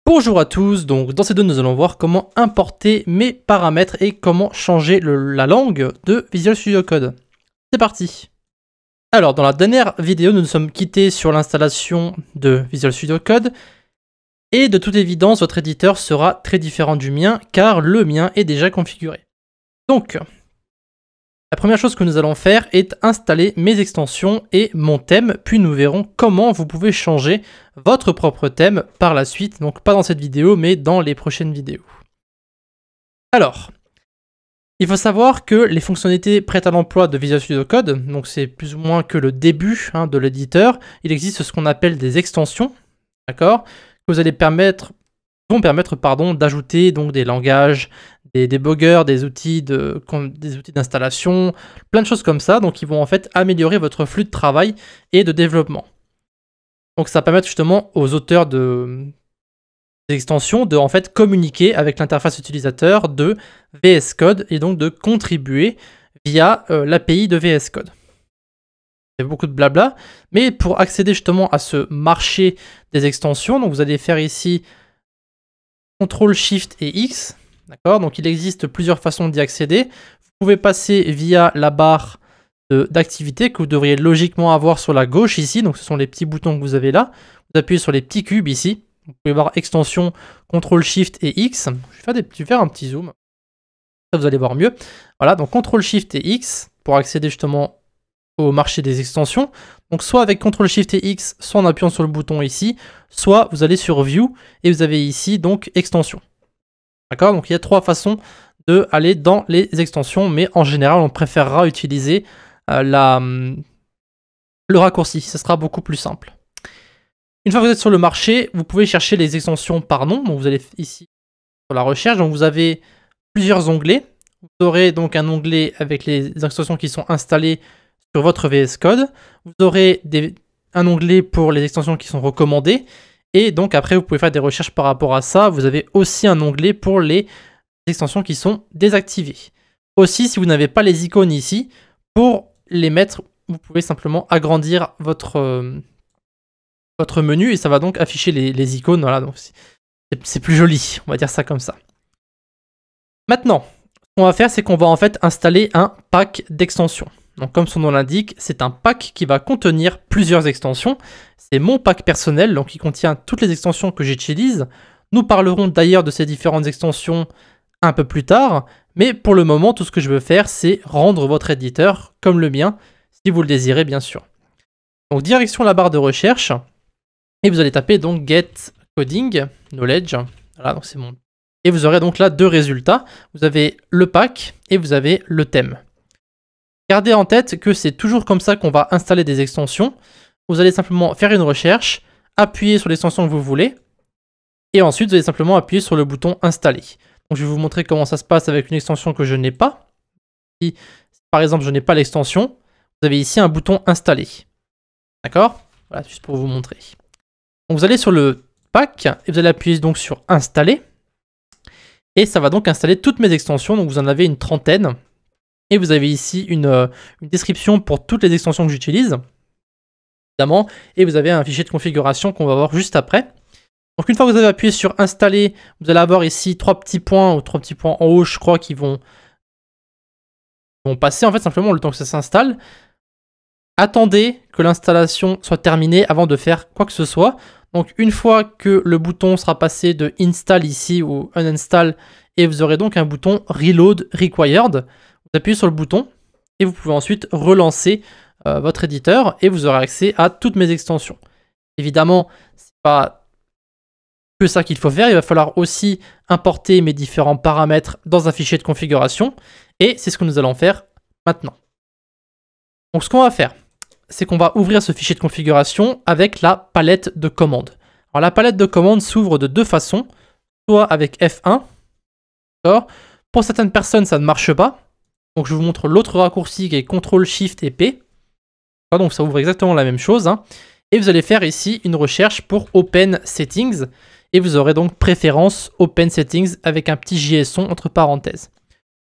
Bonjour à tous, donc dans ces deux nous allons voir comment importer mes paramètres et comment changer la langue de Visual Studio Code. C'est parti. Alors dans la dernière vidéo nous nous sommes quittés sur l'installation de Visual Studio Code et de toute évidence votre éditeur sera très différent du mien car le mien est déjà configuré. Donc la première chose que nous allons faire est installer mes extensions et mon thème, puis nous verrons comment vous pouvez changer votre propre thème par la suite, donc pas dans cette vidéo, mais dans les prochaines vidéos. Alors, il faut savoir que les fonctionnalités prêtes à l'emploi de Visual Studio Code, donc c'est plus ou moins que le début de l'éditeur, il existe ce qu'on appelle des extensions, d'accord, que vous allez permettre d'ajouter donc des langages, des déboggers, des outils d'installation, plein de choses comme ça, donc ils vont en fait améliorer votre flux de travail et de développement. Donc ça va permettre justement aux auteurs des extensions de en fait communiquer avec l'interface utilisateur de VS Code et donc de contribuer via l'API de VS Code. Il y a beaucoup de blabla, mais pour accéder justement à ce marché des extensions, donc vous allez faire ici CTRL, SHIFT et X. D'accord, donc il existe plusieurs façons d'y accéder. Vous pouvez passer via la barre d'activité que vous devriez logiquement avoir sur la gauche ici. Donc ce sont les petits boutons que vous avez là. Vous appuyez sur les petits cubes ici. Vous pouvez voir extension, CTRL, SHIFT et X. Je vais faire un petit zoom. Ça vous allez voir mieux. Voilà, donc CTRL, SHIFT et X pour accéder justement au marché des extensions. Donc soit avec CTRL, SHIFT et X, soit en appuyant sur le bouton ici, soit vous allez sur View et vous avez ici donc extension. D'accord, donc il y a trois façons d'aller dans les extensions, mais en général, on préférera utiliser le raccourci. Ce sera beaucoup plus simple. Une fois que vous êtes sur le marché, vous pouvez chercher les extensions par nom. Donc vous allez ici sur la recherche. Donc vous avez plusieurs onglets. Vous aurez donc un onglet avec les extensions qui sont installées sur votre VS Code. Vous aurez un onglet pour les extensions qui sont recommandées. Et donc après, vous pouvez faire des recherches par rapport à ça. Vous avez aussi un onglet pour les extensions qui sont désactivées. Aussi, si vous n'avez pas les icônes ici, pour les mettre, vous pouvez simplement agrandir votre menu et ça va donc afficher les icônes. Voilà, donc c'est plus joli, on va dire ça comme ça. Maintenant, ce qu'on va faire, c'est qu'on va en fait installer un pack d'extensions. Donc comme son nom l'indique, c'est un pack qui va contenir plusieurs extensions. C'est mon pack personnel, donc il contient toutes les extensions que j'utilise. Nous parlerons d'ailleurs de ces différentes extensions un peu plus tard, mais pour le moment, tout ce que je veux faire, c'est rendre votre éditeur comme le mien, si vous le désirez bien sûr. Donc direction la barre de recherche, et vous allez taper donc Get Coding Knowledge. Voilà, donc c'est mon. Et vous aurez donc là deux résultats. Vous avez le pack et vous avez le thème. Gardez en tête que c'est toujours comme ça qu'on va installer des extensions. Vous allez simplement faire une recherche, appuyer sur l'extension que vous voulez, et ensuite vous allez simplement appuyer sur le bouton installer. Donc je vais vous montrer comment ça se passe avec une extension que je n'ai pas. Si par exemple je n'ai pas l'extension, vous avez ici un bouton installer. D'accord? Voilà, juste pour vous montrer. Donc vous allez sur le pack et vous allez appuyer donc sur installer. Et ça va donc installer toutes mes extensions, donc vous en avez une trentaine. Et vous avez ici une description pour toutes les extensions que j'utilise, évidemment, et vous avez un fichier de configuration qu'on va voir juste après. Donc une fois que vous avez appuyé sur installer, vous allez avoir ici trois petits points en haut, je crois, qui vont passer en fait simplement le temps que ça s'installe. Attendez que l'installation soit terminée avant de faire quoi que ce soit. Donc une fois que le bouton sera passé de install ici ou uninstall, et vous aurez donc un bouton reload required. Vous appuyez sur le bouton et vous pouvez ensuite relancer votre éditeur et vous aurez accès à toutes mes extensions. Évidemment, c'est pas que ça qu'il faut faire, il va falloir aussi importer mes différents paramètres dans un fichier de configuration et c'est ce que nous allons faire maintenant. Donc ce qu'on va faire, c'est qu'on va ouvrir ce fichier de configuration avec la palette de commandes. Alors la palette de commandes s'ouvre de deux façons, soit avec F1, d'accord. Pour certaines personnes, ça ne marche pas. Donc je vous montre l'autre raccourci qui est CTRL, SHIFT et P. Donc ça ouvre exactement la même chose. Et vous allez faire ici une recherche pour Open Settings. Et vous aurez donc préférence Open Settings avec un petit JSON entre parenthèses.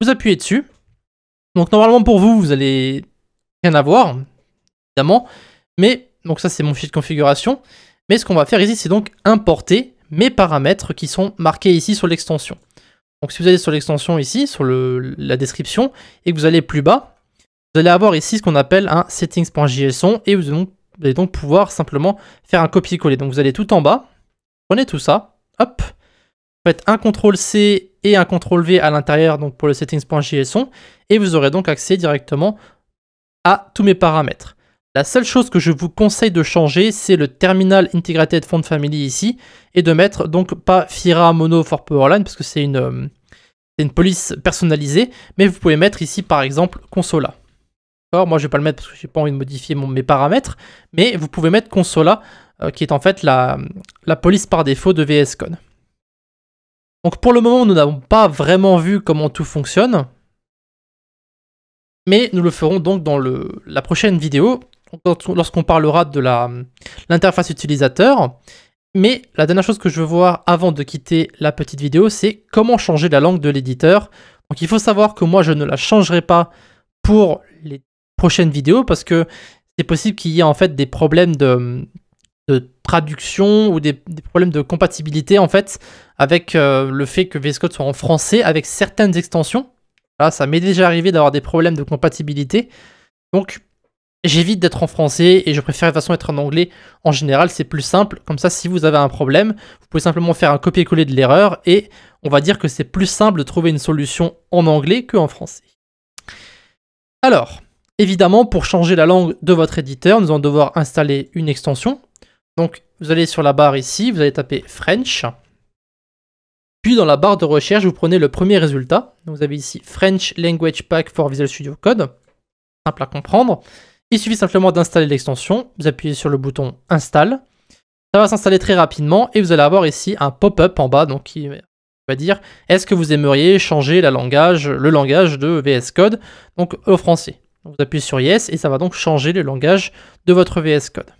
Vous appuyez dessus. Donc normalement pour vous, vous allez rien avoir, évidemment. Mais, donc ça c'est mon fichier de configuration. Mais ce qu'on va faire ici, c'est donc importer mes paramètres qui sont marqués ici sur l'extension. Donc si vous allez sur l'extension ici, sur la description, et que vous allez plus bas, vous allez avoir ici ce qu'on appelle un settings.json et vous allez donc pouvoir simplement faire un copier-coller. Donc vous allez tout en bas, prenez tout ça, hop, faites un CTRL-C et un CTRL-V à l'intérieur donc pour le settings.json et vous aurez donc accès directement à tous mes paramètres. La seule chose que je vous conseille de changer, c'est le terminal integrated font family ici et de mettre donc pas Fira Mono for Powerline parce que c'est une police personnalisée, mais vous pouvez mettre ici par exemple Consola. Moi je vais pas le mettre parce que j'ai pas envie de modifier mes paramètres, mais vous pouvez mettre Consola qui est en fait la police par défaut de VS Code. Donc pour le moment nous n'avons pas vraiment vu comment tout fonctionne, mais nous le ferons donc dans la prochaine vidéo lorsqu'on parlera de l'interface utilisateur. Mais la dernière chose que je veux voir avant de quitter la petite vidéo, c'est comment changer la langue de l'éditeur. Donc il faut savoir que moi je ne la changerai pas pour les prochaines vidéos parce que c'est possible qu'il y ait en fait des problèmes de traduction ou des problèmes de compatibilité en fait avec le fait que VS Code soit en français avec certaines extensions. Là, ça m'est déjà arrivé d'avoir des problèmes de compatibilité. Donc j'évite d'être en français et je préfère de toute façon être en anglais. En général, c'est plus simple. Comme ça, si vous avez un problème, vous pouvez simplement faire un copier-coller de l'erreur et on va dire que c'est plus simple de trouver une solution en anglais qu'en français. Alors, évidemment, pour changer la langue de votre éditeur, nous allons devoir installer une extension. Donc, vous allez sur la barre ici, vous allez taper French. Puis, dans la barre de recherche, vous prenez le premier résultat. Donc, vous avez ici French Language Pack for Visual Studio Code. Simple à comprendre. Il suffit simplement d'installer l'extension. Vous appuyez sur le bouton Install. Ça va s'installer très rapidement et vous allez avoir ici un pop-up en bas donc qui va dire est-ce que vous aimeriez changer le langage de VS Code donc au français. Donc, vous appuyez sur Yes et ça va donc changer le langage de votre VS Code.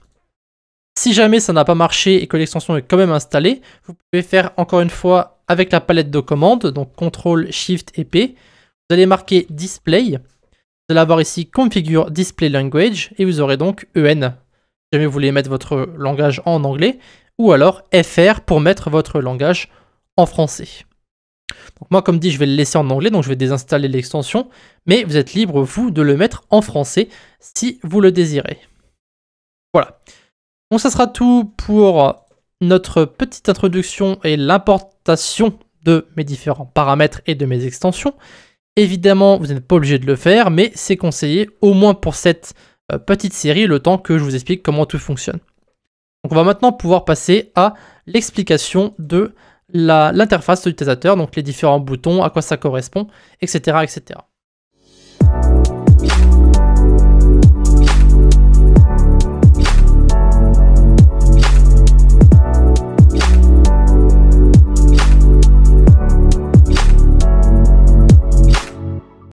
Si jamais ça n'a pas marché et que l'extension est quand même installée, vous pouvez faire encore une fois avec la palette de commandes, donc CTRL, SHIFT et P. Vous allez marquer Display. Vous allez avoir ici Configure Display Language et vous aurez donc EN si jamais vous voulez mettre votre langage en anglais ou alors FR pour mettre votre langage en français. Donc moi comme dit je vais le laisser en anglais donc je vais désinstaller l'extension mais vous êtes libre vous de le mettre en français si vous le désirez. Voilà. Donc ça sera tout pour notre petite introduction et l'importation de mes différents paramètres et de mes extensions. Évidemment, vous n'êtes pas obligé de le faire, mais c'est conseillé, au moins pour cette petite série, le temps que je vous explique comment tout fonctionne. Donc on va maintenant pouvoir passer à l'explication de l'interface de l'utilisateur, donc les différents boutons, à quoi ça correspond, etc., etc.